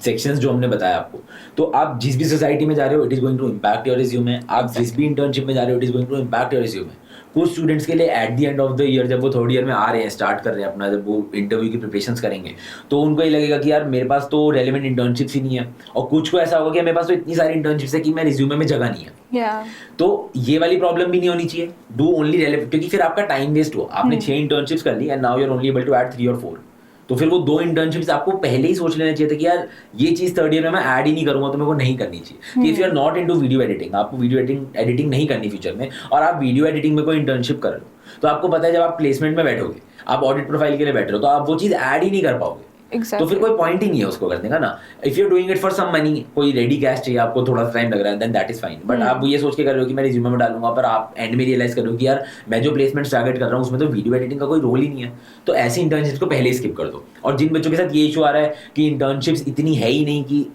सेक्शंस जो हमने बताया आपको, तो आप जिस भी सोसाइटी में जा रहे हो, it is going to impact your resume. आप जिस भी इंटर्नशिप में जा रहे हो, it is going to impact your resume. कुछ स्टूडेंट्स के लिए at the end of the year, जब वो थर्ड ईयर में आ रहे हैं, स्टार्ट कर रहे हैं अपना, जब वो इंटरव्यू की प्रिपरेशंस करेंगे, तो उनको ये लगेगा कि यार मेरे पास तो रेलेवेंट इंटर्नशिप्स ही नहीं है. और कुछ को ऐसा होगा कि मेरे पास तो इतनी सारी इंटर्नशिप्स है कि मैं रिज्यूमे में जगह नहीं है. तो ये वाली प्रॉब्लम भी नहीं होनी चाहिए. डू ओनली रेलेवेंट, क्योंकि फिर आपका टाइम वेस्ट हो. आपने 6 इंटर्नशिप्स कर ली and now you are only able to add 3 और 4. तो फिर वो 2 इंटर्नशिप्स आपको पहले ही सोच लेना चाहिए था कि यार ये चीज़ थर्ड ईयर में मैं ऐड ही नहीं करूँगा, तो मेरे को नहीं करनी चाहिए. If you are not into video editing, आपको वीडियो एडिटिंग नहीं करनी फ्यूचर में, और आप वीडियो एडिटिंग में कोई इंटर्नशिप कर लो, तो आपको पता है जब आप प्लेसमेंट में बैठोगे, आप ऑडिट प्रोफाइल के लिए बैठ रहे हो, तो आप वो चीज़ ऐड ही नहीं कर पाओगे. तो फिर कोई पॉइंट ही नहीं है उसको करने का ना. If you are doing it for some money, कोई रेडी कैश चाहिए आपको, थोड़ा सा टाइम लग रहा है, then that is fine. But आप ये सोच के कर रहे हो कि मैं रिज्यूमे में डालूंगा, पर आप एंड में रियलाइज करो कि यार मैं जो प्लेसमेंट टारगेट कर रहा हूँ उसमें तो वीडियो एडिटिंग का कोई रोल ही नहीं है. तो ऐसी इंटर्नशिप्स को पहले ही स्किप कर दो. और जिन बच्चों के साथ ये इशू आ रहा है कि इंटर्नशिप्स इतनी है ही नहीं कि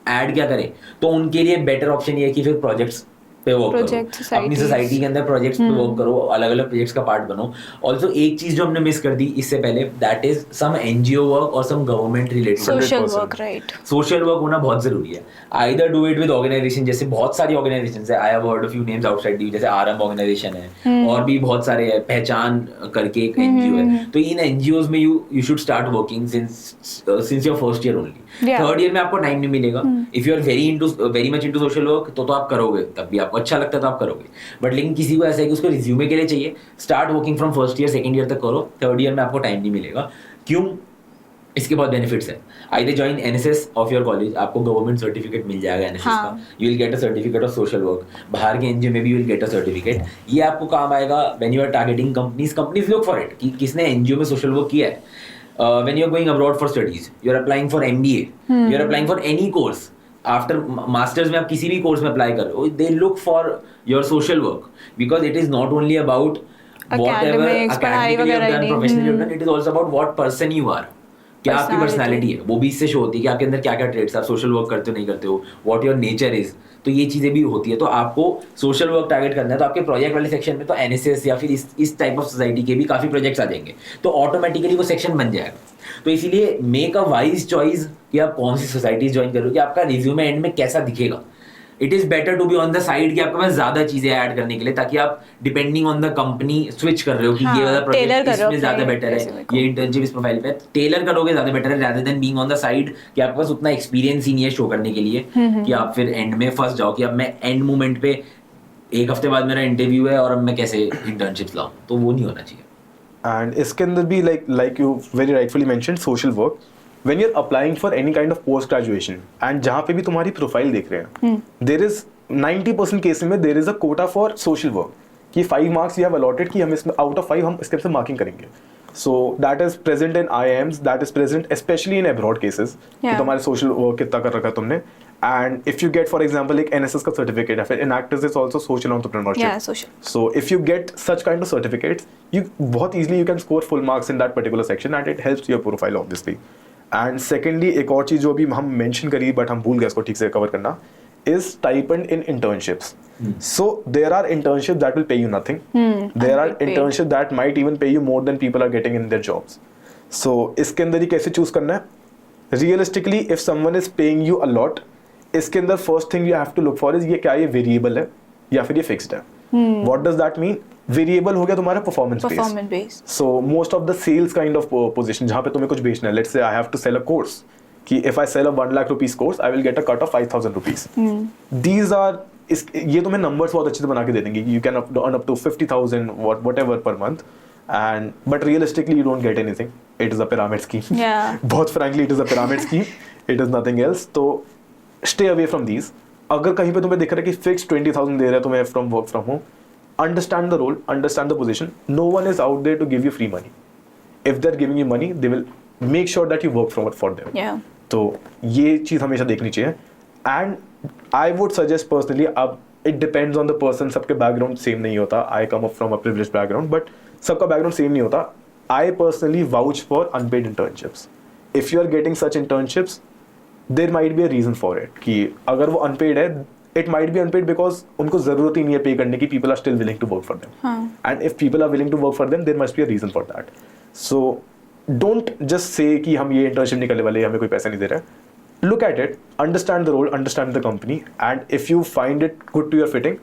ऐड क्या करें, तो उनके लिए बेटर ऑप्शन ये है कि फिर प्रोजेक्ट्स पे वर्क Project करो, अपनी societies. सोसाइटी के अंदर प्रोजेक्ट्स पे वर्क करो, अलग अलग प्रोजेक्ट्स का पार्ट बनो. ऑल्सो एक चीज जो हमने मिस कर दी इससे पहले, that is some NGO work और some government related social 100%. Work, right. Social work होना बहुत जरूरी है. Either do it with organisation, जैसे बहुत सारी ऑर्गेनाइजेशंस है, I have heard a few names outside the, जैसे आरएम ऑर्गेनाइजेशन है और भी बहुत सारे है, पहचान करके एक एनजीओ है. तो इन एनजीओज में you should start working since your first year only. Third year में आपको टाइम नहीं मिलेगा. If you are very much into social work तो आप करोगे, तब भी आपको अच्छा लगता है तो आप करोगे. बट लेकिन किसी को ऐसा है कि उसको रिज्यूमे के लिए चाहिए, start working from first year second year तक करो. थर्ड ईयर में आपको टाइम नहीं मिलेगा. क्यों? इसके बहुत बेनिफिट्स है. Either join NSS of your college, आपको गवर्नमेंट सर्टिफिकेट मिल जाएगा एनएसएस का. You will get a certificate of social work. बाहर के एनजीओ में भी you will get a certificate. ये आपको काम आएगा when you are targeting companies look for it कि किसने एनजीओ में सोशल वर्क किया है. When you are going abroad for studies, you are applying for MBA, you are applying for any course. After masters में आप किसी भी course में apply कर रहे हो, they look for your social work because it is not only about whatever academically you have done, professionally you have done, it is also about what person you are. क्या आपकी personality है, वो भी इससे show होती है कि आपके अंदर क्या क्या ट्रेड्स, आप सोशल वर्क करते हो नहीं करते हो, व्हाट योर नेचर इज. तो ये चीज़ें भी होती है. तो आपको सोशल वर्क टारगेट करना है तो आपके प्रोजेक्ट वाले सेक्शन में तो एनएसएस या फिर इस टाइप ऑफ सोसाइटी के भी काफ़ी प्रोजेक्ट्स आ जाएंगे, तो ऑटोमेटिकली वो सेक्शन बन जाएगा. तो इसीलिए मेक अ वाइज चॉइस कि आप कौन सी सोसाइटीज ज्वाइन करोगे, आपका रिज्यूमे एंड में कैसा दिखेगा. It is better to be on the side कि आपके पास ज्यादा चीजें ऐड करने के लिए, ताकि आप depending on the company switch कर रहे हो कि ये वाला प्रोजेक्ट इसमें ज्यादा बेटर है, ये इंटर्नशिप इस प्रोफाइल पे टेलर करोगे ज्यादा बेटर है, rather than being on the side कि आपके पास उतना एक्सपीरियंस ही नहीं है शो करने के लिए कि आप फिर एंड में फंस जाओ कि अब मैं एंड मोमेंट पे एक हफ्ते बाद मेरा इंटरव्यू है और अब मैं कैसे इंटर्नशिप लाऊं. तो वो नहीं होना चाहिए. And इसके अंदर भी like you very rightfully mentioned social work, when you're applying for any kind of post graduation and जहाँ पे भी तुम्हारी प्रोफाइल देख रहे हैं, there is 90% केसेस में there is a quota for social work कि 5 marks you have allotted कि हम इसमें out of 5 हम इसके से मार्किंग करेंगे. So that is present in IIMs, that is present especially in abroad cases कि तुम्हारे social work कितना कर रखा है तुमने. And if you get for example एक NSS का certificate या फिर Enactus is also social entrepreneurship. Yeah, social. So if you get such kind of certificates, you बहुत easily you can score full marks in that particular section and it helps your profile obviously. And secondly एक और चीज़ जो अभी हम mention करी but हम भूल गए इसको ठीक से cover करना is stipend in internships. So there are internships that will pay you nothing. There are internships that might even pay you more than people are getting in their jobs. So इसके अंदर ही कैसे choose करना है? Realistically, if someone is paying you a lot, इसके अंदर first thing you have to look for is ये क्या ये variable है या फिर ये fixed है. What does that mean? Variable हो गया तुम्हारा performance based. So most of the sales kind of position जहाँ पे तुम्हें कुछ बेचना है, let's say I have to sell a course, कि if I sell a 1 lakh rupees course, I will get a cut of 5,000 rupees. These are ये तुम्हें numbers बहुत अच्छे से बना के दे देंगे. You can earn up to 50,000 whatever per month. But realistically you don't get anything. It is a pyramid scheme. Yeah. बहुत frankly it is a pyramid scheme. It is nothing else. तो stay away from these. अगर कहीं पे तुम्हें दिख रहा है कि fixed 20,000 दे रहा है तुम्हें from work from home, understand the role, understand the position. No one is out there to give you free money. If they're giving you money, they will make sure that you work for them. Yeah. तो ये चीज़ हमेशा देखनी चाहिए. And I would suggest personally, अब it depends on the person, सबके background same नहीं होता. I come up from a privileged background, but सबका background same नहीं होता. I personally vouch for unpaid internships. If you are getting such internships, there might be a reason for it. कि अगर वो unpaid है, it might be unpaid because उनको ज़रूरत ही नहीं है pay करने की. People are still willing to work for them. And if people are willing to work for them, there must be a reason for that. So don't just say कि हम ये internship नहीं करने वाले, हमें कोई पैसा नहीं दे रहा है. Look at it, understand the role, understand the company, and if you find it good to your fitting,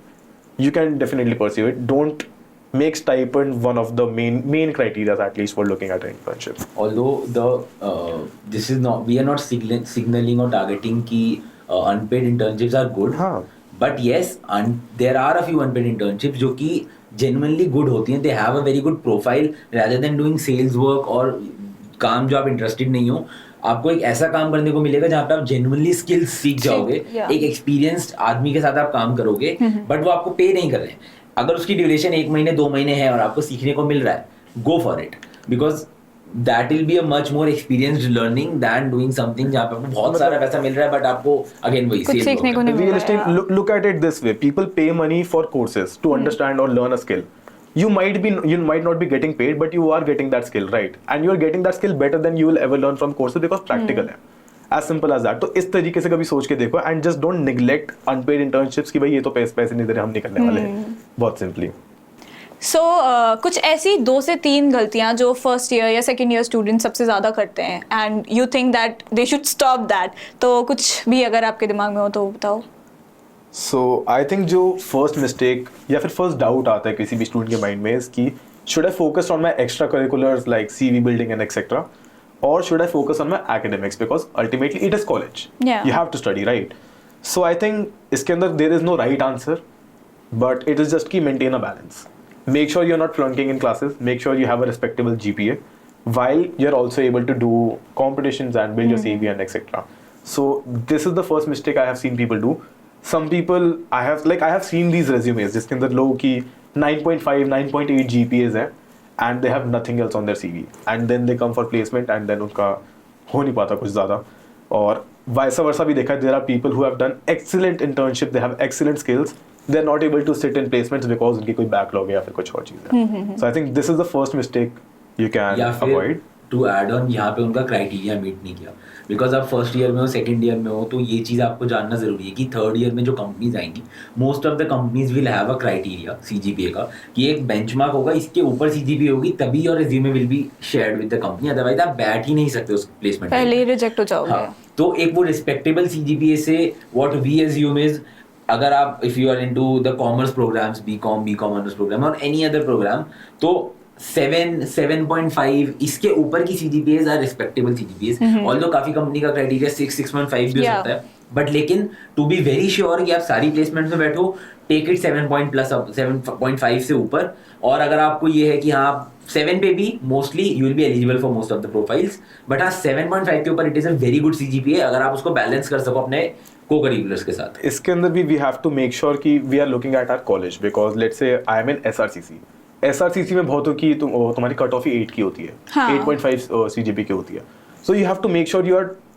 you can definitely pursue it. Don't make stipend one of the main criteria at least for looking at an internship. Although this is not, we are not signaling or targeting कि unpaid internships are good. हाँ. But yes, there are a few unpaid internships जो कि genuinely good होती हैं. They have a very good profile rather than doing sales work और काम जो आप interested नहीं हो. आपको एक ऐसा काम करने को मिलेगा जहाँ पे आप genuinely skills सीख जाओगे. एक experienced आदमी के साथ आप काम करोगे, but वो आपको पे नहीं कर रहे हैं. अगर उसकी ड्यूरेशन 1 महीने 2 महीने है और आपको सीखने को मिल रहा है, go for it. Because that will be a much more experienced learning than doing something जहाँ पे आपको बहुत सारा पैसा मिल रहा है, but आपको again वही कुछ सीखने को नहीं मिल रहा है. Realistic, look at it this way. People pay money for courses to understand or learn a skill. You might not be getting paid, but you are getting that skill, right? And you are getting that skill better than you will ever learn from courses because practical है. As simple as that. तो इस तरीके से कभी सोच के देखो and just don't neglect unpaid internships कि भाई ये तो पैसे नहीं दे रहे, हम नहीं करने वाले हैं, बहुत सिंपली। सो कुछ ऐसी 2 से 3 गलतियां जो फर्स्ट ईयर या सेकेंड ईयर स्टूडेंट सबसे ज़्यादा करते हैं and you think that they should stop that, तो कुछ भी अगर आपके दिमाग में हो तो बताओ। सो आई थिंक जो फर्स्ट मिस्टेक या फिर फर्स्ट डाउट आता है किसी भी स्टूडेंट के माइंड में इज कि should I focus on my extra curriculars like CV building and etc. or should I focus on my academics because ultimately it is college. Yeah. You have to study, right? So I think इसके अंदर there is no right answer, but it is just कि maintain a balance. Make sure you're not flunking in classes. Make sure you have a respectable GPA, while you're also able to do competitions and build your CV and etc. So this is the first mistake I have seen people do. Some people I have seen these resumes जिसके अंदर लोगों की 9.5, 9.8 GPAs है and they have nothing else on their CV and then they come for placement and then उनका हो नहीं पाता कुछ ज़्यादा। और vice versa भी देखा है, there are people who have done excellent internship, they have excellent skills, they are not able to sit in placements because उनकी कोई backlog है या फिर कुछ और चीज़ है। So I think this is the first mistake you can avoid. To add on यहाँ पे उनका क्राइटेरिया मीट नहीं किया, बिकॉज आप फर्स्ट ईयर में हो, सेकंड ईयर में हो, तो ये चीज़ आपको जानना जरूरी है कि थर्ड ईयर में जो कंपनीज आएंगी, most of the companies will have a criteria CGPA का, कि एक बेंचमार्क होगा, इसके ऊपर CGPA होगी तभी your resume will be shared with the company, otherwise आप बैठ ही नहीं सकते उस प्लेसमेंट, पहले ही रिजेक्ट हो जाओगे। हाँ, तो एक वो रिस्पेक्टेबल CGPA से व्हाट वी एज्यूम इज, अगर आप if you are into the commerce programmes, B Com honours programme और एनी अदर प्रोग्राम, तो 7, 7.5 इसके ऊपर की CGPAs are respectable CGPAs, although काफी कंपनी का क्राइटेरिया 6, 6.5 भी हो सकता है, बट लेकिन टू बी वेरी श्योर कि आप सारी प्लेसमेंट में बैठो, टेक इट 7.5 से ऊपर, और अगर आपको ये है कि हाँ 7 पे भी mostly you will be eligible for most of the profiles, but हाँ 7.5 के ऊपर it is a very good CGPA अगर आप उसको बैलेंस कर सको अपने को-करिकुलर्स के साथ। इसके अंदर भी we have to make sure कि we are looking at our college, because let's say I M in SRCC में बहुतों की तुम्हारी कट ऑफ ही 8 की होती है, हाँ। 8.5 CGPA की होती है, so you have to make sure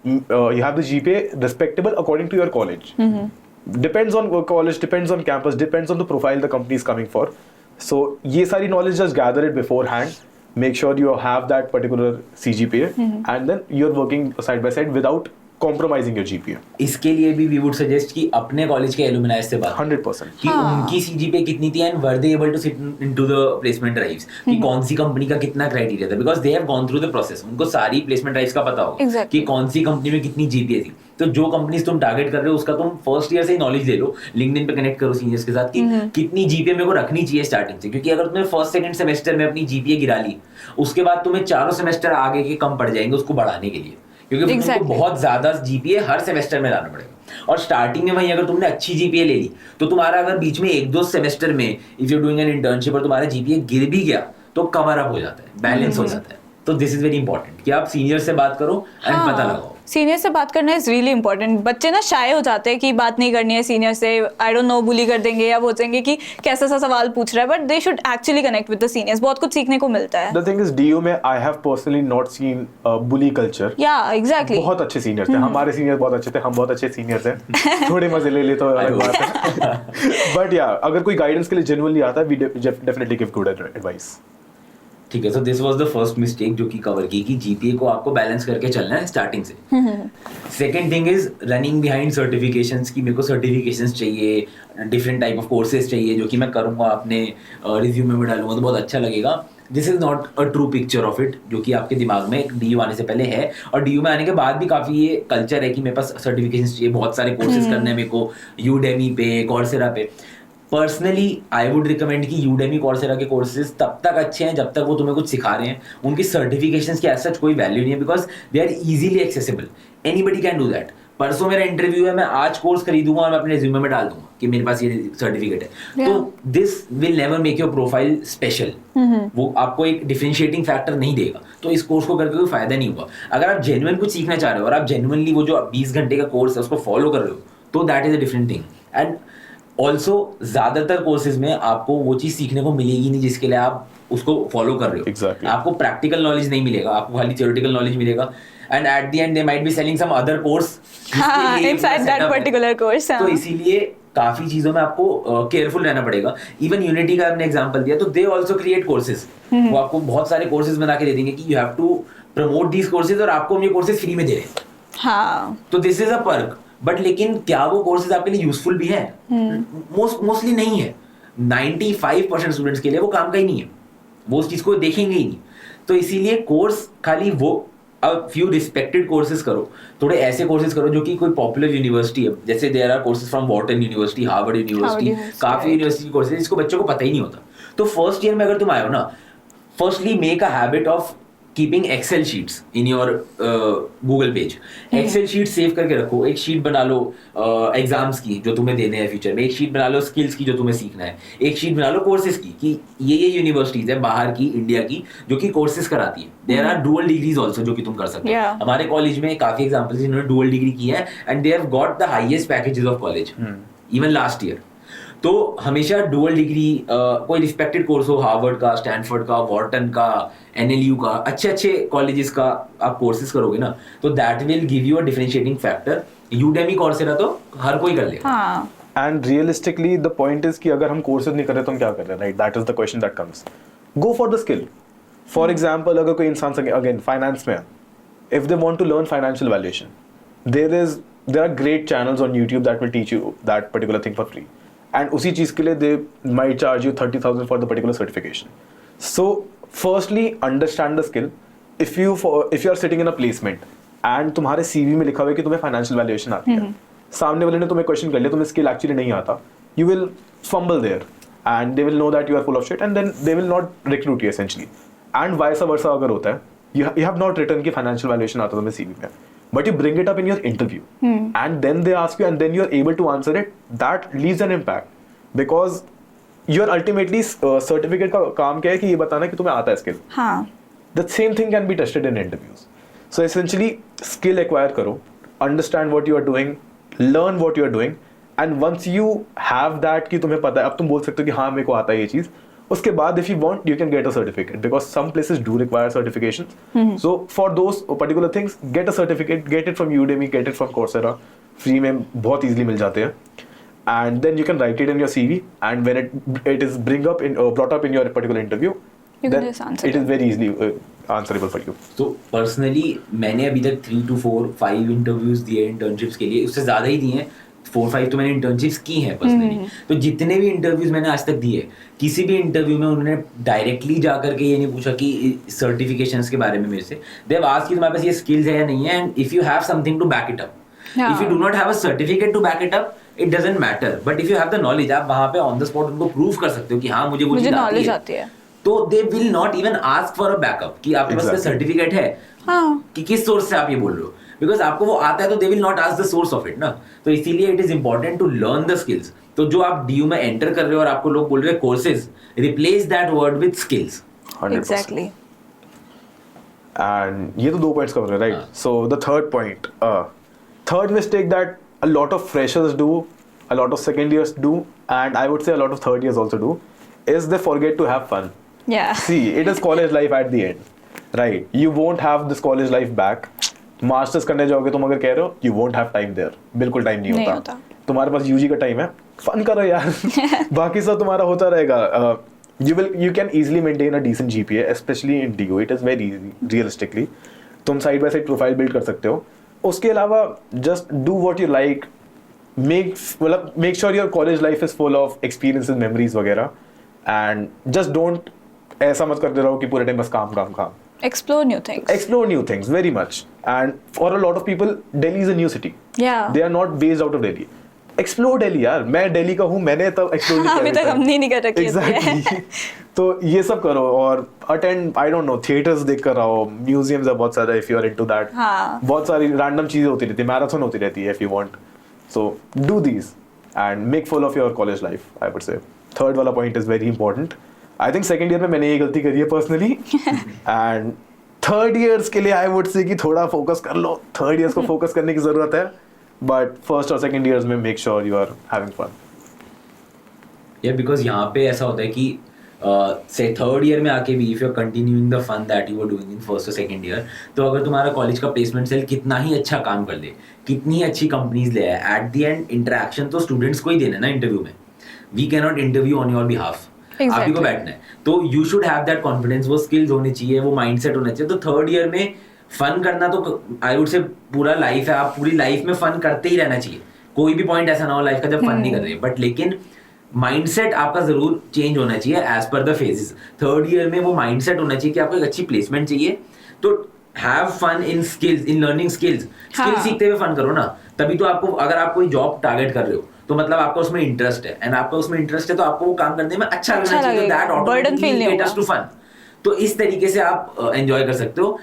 you have the GPA respectable according to your college. Depends on college, depends on campus, depends on the profile the company is coming for. So ये सारी knowledge just gather it beforehand. Make sure you have that particular CGPA and then you're working side by side without compromising your GPA. इसके लिए भी we would suggest कि अपने college के alumni से बात 100%. कि उनकी CGPA कितनी थी and were they able to sit into the placement drives, कि कौन सी कंपनी का कितना क्राइटेरिया था, because they have gone through the process, उनको सारी प्लेसमेंट ड्राइव्स का पता होगा Exactly. कि कौन सी कंपनी में कितनी GPA थी। तो जो कंपनीज तुम टारगेट कर रहे हो उसका तुम फर्स्ट ईयर से ही नॉलेज ले लो, लिंक्डइन पे कनेक्ट करो सीनियर्स के साथ कि कितनी GPA मेरे को रखनी चाहिए स्टार्टिंग से, क्योंकि अगर तुमने फर्स्ट सेकंड सेमेस्टर में अपनी GPA गिरा ली, उसके बाद तुम्हें चारों सेमेस्टर आगे के कम पड़ जाएंगे उसको बढ़ाने के लिए, क्योंकि तुमको बहुत ज्यादा GPA हर सेमेस्टर में लाना पड़ेगा। और स्टार्टिंग में वहीं अगर तुमने अच्छी GPA ले ली तो तुम्हारा अगर बीच में 1-2 सेमेस्टर में if you doing an internship और तुम्हारा GPA गिर भी गया तो कवर अप हो जाता है, बैलेंस हो जाता है। तो दिस इज वेरी इंपॉर्टेंट कि आप सीनियर से बात करो एंड पता लगाओ। सीनियर से बात करना इज रियली इंपॉर्टेंट। बच्चे ना शाय हो जाते हैं कि बात नहीं करनी है सीनियर से, आई डोंट नो, बुली कर देंगे या बोलेंगे कि कैसा सा सवाल पूछ रहा है, but they should actually connect with the seniors. बहुत कुछ सीखने को मिलता है। द थिंग इज DU में I have personally not seen bully culture. या एग्जैक्टली, बहुत अच्छे सीनियर्स थे, हमारे सीनियर बहुत अच्छे थे, हम बहुत अच्छे सीनियर्स हैं। थोड़े मजे ले ले तो अलग बात है, बट या अगर कोई गाइडेंस के लिए जेन्युइनली आता है we definitely give good advice. ठीक है, so this was the first mistake जो कि कवर की कि GPA को आपको बैलेंस करके चलना है स्टार्टिंग से। Second thing is running behind certifications, कि मेरे को सर्टिफिकेशंस चाहिए, डिफरेंट टाइप ऑफ कोर्सेज चाहिए जो कि मैं करूँगा अपने रिज्यूमे में डालूंगा तो बहुत अच्छा लगेगा। This is not a true picture of it, जो कि आपके दिमाग में DU आने से पहले है, और DU में आने के बाद भी काफ़ी ये कल्चर है कि मेरे पास सर्टिफिकेशंस चाहिए, बहुत सारे कोर्सेज करने हैं मेरे को, Udemy पे, Coursera पे। पर्सनली आई वुड रिकमेंड कि Udemy, Coursera के कोर्सेज तब तक अच्छे हैं जब तक वो तुम्हें कुछ सिखा रहे हैं, उनकी सर्टिफिकेशंस की एज सच कोई वैल्यू नहीं है, because they are easily accessible, anybody can do that. परसों मेरा इंटरव्यू है, मैं आज कोर्स खरीदूंगा और मैं अपने रिज्यूमे में डाल दूंगा कि मेरे पास ये सर्टिफिकेट है, तो this will never make your profile special, वो आपको एक डिफरेंशिएटिंग फैक्टर नहीं देगा। तो इस कोर्स को करके कोई फायदा नहीं होगा। अगर आप जेन्युइन कुछ सीखना चाह रहे हो और आप जेन्युइनली वो जो 20 घंटे का कोर्स है उसको फॉलो कर रहे हो, तो that is a different thing. And also ज्यादातर कोर्सेज में आपको वो चीज सीखने को मिलेगी नहीं जिसके लिए आप उसको फॉलो कर रहे हो। Exactly. आपको प्रैक्टिकल नॉलेज नहीं मिलेगा, आपको खाली थियोरेटिकल नॉलेज मिलेगा, and at the end they might be selling some other course inside that particular course. तो इसीलिए काफी चीजों में आपको केयरफुल रहना पड़ेगा। इवन यूनिटी का हमने एग्जांपल दिया, तो दे आल्सो क्रिएट कोर्सेज, वो आपको बहुत सारे कोर्सेज बना के दे देंगे कि you have to promote these courses, और आपको हम ये कोर्सेज फ्री में दे रहे हैं। हाँ तो this is a perk. But लेकिन क्या वो कोर्सेज आपके लिए यूजफुल भी है? मोस्टली नहीं है. 95% स्टूडेंट्स के लिए वो काम का ही नहीं है, वो उस चीज को देखेंगे ही नहीं. तो इसीलिए कोर्स खाली वो फ्यू रिस्पेक्टेड कोर्सेज करो, थोड़े ऐसे कोर्सेज करो जो कि कोई पॉपुलर यूनिवर्सिटी है. जैसे there are courses from Wharton University, Harvard University, काफी यूनिवर्सिटी कोर्सेज जिसको बच्चों को पता ही नहीं होता. तो फर्स्ट ईयर में अगर तुम आए हो ना, firstly make a habit of keeping Excel sheets in your Google page. Excel sheet save करके रखो. एक शीट बना लो एग्जाम्स की जो तुम्हें देने हैं फ्यूचर में, एक शीट बना लो स्किल्स की जो तुम्हें सीखना है, एक शीट बना लो कोर्सेज की कि ये यूनिवर्सिटीज है बाहर की, इंडिया की, जो कि कोर्सेज कराती है. There are dual degrees also जो कि तुम कर सकते हो. हमारे कॉलेज में काफी एग्जाम्पल्स जिन्होंने डुअल डिग्री की है and they have got the highest packages of college even last year. तो हमेशा डुअल डिग्री कोई रिस्पेक्टेड कोर्स हो, हार्वर्ड का, स्टैनफोर्ड का, वॉर्टन का, एनएलयू का, अच्छे कॉलेजेस का आप कोर्सेज करोगे ना, तो that will give you a differentiating factor. Udemy Coursera तो हर कोई कर लेगा. And realistically the point is कि अगर हम कोर्सेज नहीं कर रहे तो हम क्या कर रहे हैं, right? That is the question that comes. Go for the skill. For example, अगर कोई इंसान अगेन फाइनेंस में है, if they want to learn financial valuation, there are great channels on YouTube that will teach you that particular thing for free. And उसी चीज़ के लिए they might charge you 30,000 for the particular certification. So firstly understand the skill. If you are sitting in a placement and तुम्हारे CV में लिखा हुआ है कि तुम्हें financial valuation आती है, सामने वाले ने तुम्हें क्वेश्चन कर लिया, तुम्हें skill actually नहीं आता, you will fumble there and they will know that you are full of shit and then they will not recruit you essentially. And vice versa अगर होता है, you have not written कि financial valuation आता तुम्हें CV में, but you bring it up in your interview and then they ask you and then you are able to answer it, that leaves an impact because you are ultimately certificate का काम क्या है कि ये बताना कि तुम्हें आता है skill. हाँ. The same thing can be tested in interviews. So essentially skill acquire करो, understand what you are doing, learn what you are doing and once you have that कि तुम्हें पता है, अब तुम बोल सकते हो कि हाँ मेरे को आता है ये चीज़, उसके बाद if you want you can get a certificate because some places do require certifications. So for those particular things get a certificate, get it from Udemy, get it from Coursera, free में बहुत easily मिल जाते हैं and then you can write it in your CV and when it is brought up in your particular interview, you then can just answer it is very easily answerable for you. तो personally मैंने अभी तक 3 to 4 5 interviews दिए internships के लिए, उससे ज़्यादा ही दिए हैं. 4-5 तो मैंने इंटर्नशिप्स की हैं पर्सनली. तो जितने भी इंटरव्यूज मैंने आज तक दिए, किसी भी इंटरव्यू में उन्होंने डायरेक्टली जा करके ये नहीं पूछा कि सर्टिफिकेशंस के बारे में मेरे से. दे हैव आस्क्ड कि तुम्हारे पास ये स्किल्स है या नहीं है and if you have something to back it up. If you do not have a certificate to back it up, it doesn't matter. But if you have the knowledge, आप वहाँ पे ऑन द स्पॉट उनको prove कर सकते हो कि हाँ मुझे वो चीज़ आती है. तो they will not even ask for a backup कि आपके पास सर्टिफिकेट है, कि किस सोर्स से आप ये बोल रहे हो, बिकॉज आपको वो आता है तो they will not ask the source of it ना. तो इसीलिए it is important to learn the skills. तो जो आप डीयू में एंटर कर रहे हो और आपको लोग बोल रहे हैं courses, replace that word with skills. 100%. Exactly. And ये तो 2 points cover, right? So the third point, third mistake that a lot of freshers do, a lot of second years do, and I would say a lot of third years also do, is they forget to have fun. Yeah. See, it is college life at the end, right? You won't have this college life back. Masters करने जाओगे तुम अगर कह रहे हो, you won't have time there. बिल्कुल time नहीं होता. तुम्हारे पास UG का टाइम है, फन करो यार. बाकी सब तुम्हारा होता रहेगा. You can easily maintain a decent GPA, especially in DU. It is very easy, realistically. तुम side by side profile build कर सकते हो. उसके अलावा just do what you like. Make sure your college life is full of experiences, memories वगैरह. And just don't ऐसा मत करते रहो कि पूरे टाइम बस काम. Explore new things. Explore new things very much. And for a lot of people, Delhi is a new city. Yeah. They are not based out of Delhi. Explore Delhi यार. मैं दिल्ली का हूँ, मैंने तब explore नहीं किया. अभी तक हमने नहीं कर रखी है. Exactly. तो ये सब करो और attend, I don't know, theaters देख कर आओ, museums है बहुत सारा if you are into that. हाँ. बहुत सारी random चीजें होती रहती है, marathon होती रहती है if you want. So do these and make full of your college life, I would say. Third वाला point is very important. I think second year में मैंने ये गलती करी है personally. And third years के लिए I would say कि थोड़ा focus कर लो. Third years को focus करने की ज़रूरत है. But first और second years में make sure you are having fun. Yeah, because यहाँ पे ऐसा होता है कि say third year में आके भी if you're continuing the fun that you were doing in first or second year, तो अगर तुम्हारा कॉलेज का प्लेसमेंट सेल कितना ही अच्छा काम कर ले, कितनी अच्छी कंपनीज ले आए, at the end इंटरेक्शन तो स्टूडेंट्स को ही देना ना इंटरव्यू में. We cannot interview on your behalf. आप ही को बैठना है. तो you should have that confidence, वो स्किल्स होनी चाहिए, वो माइंडसेट होना चाहिए. तो थर्ड ईयर में फन करना तो आई वुड से पूरा लाइफ है, आप पूरी लाइफ में फन करते ही रहना चाहिए, कोई भी पॉइंट ऐसा ना हो लाइफ का जब फन नहीं कर रहे, बट लेकिन माइंडसेट आपका जरूर चेंज होना चाहिए as per the phases. Third year में वो माइंडसेट होना चाहिए कि आपको एक अच्छी प्लेसमेंट चाहिए, तो have fun in skills, in learning skills. Skill सीखते हुए फन करो ना, तभी तो आपको, अगर आप कोई जॉब टारगेट कर रहे हो तो मतलब आपको उसमें इंटरेस्ट है, एंड आपको उसमें इंटरेस्ट है तो आपको वो काम करने में अच्छा लगना चाहिए, that automatically get us to fun. तो इस तरीके से आप एंजॉय कर सकते हो।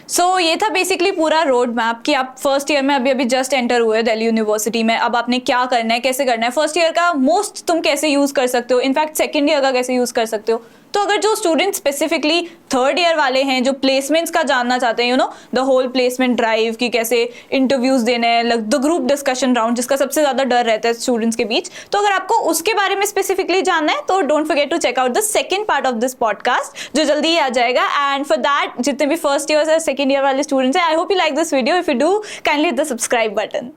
सो ये था बेसिकली पूरा रोड मैप कि आप फर्स्ट ईयर में अभी जस्ट एंटर हुए दिल्ली यूनिवर्सिटी में, अब आपने क्या करना है, कैसे करना है, फर्स्ट ईयर का मोस्ट तुम कैसे यूज कर सकते हो, इनफैक्ट सेकंड ईयर का कैसे यूज कर सकते हो। तो अगर जो स्टूडेंट स्पेसिफिकली थर्ड ईयर वाले हैं जो प्लेसमेंट्स का जानना चाहते हैं, you know the whole placement drive की कैसे इंटरव्यूज देने हैं, द ग्रुप डिस्कशन राउंड जिसका सबसे ज्यादा डर रहता है स्टूडेंट्स के बीच, तो अगर आपको उसके बारे में स्पेसिफिकली जानना है तो don't forget to check out the second part of this podcast जो जल्दी ही आ जाएगा। एंड फॉर दैट जितने भी फर्स्ट ईयर और सेकंड ईयर वाले स्टूडेंट्स हैं, I hope you like this video. If you do, kindly hit the subscribe button.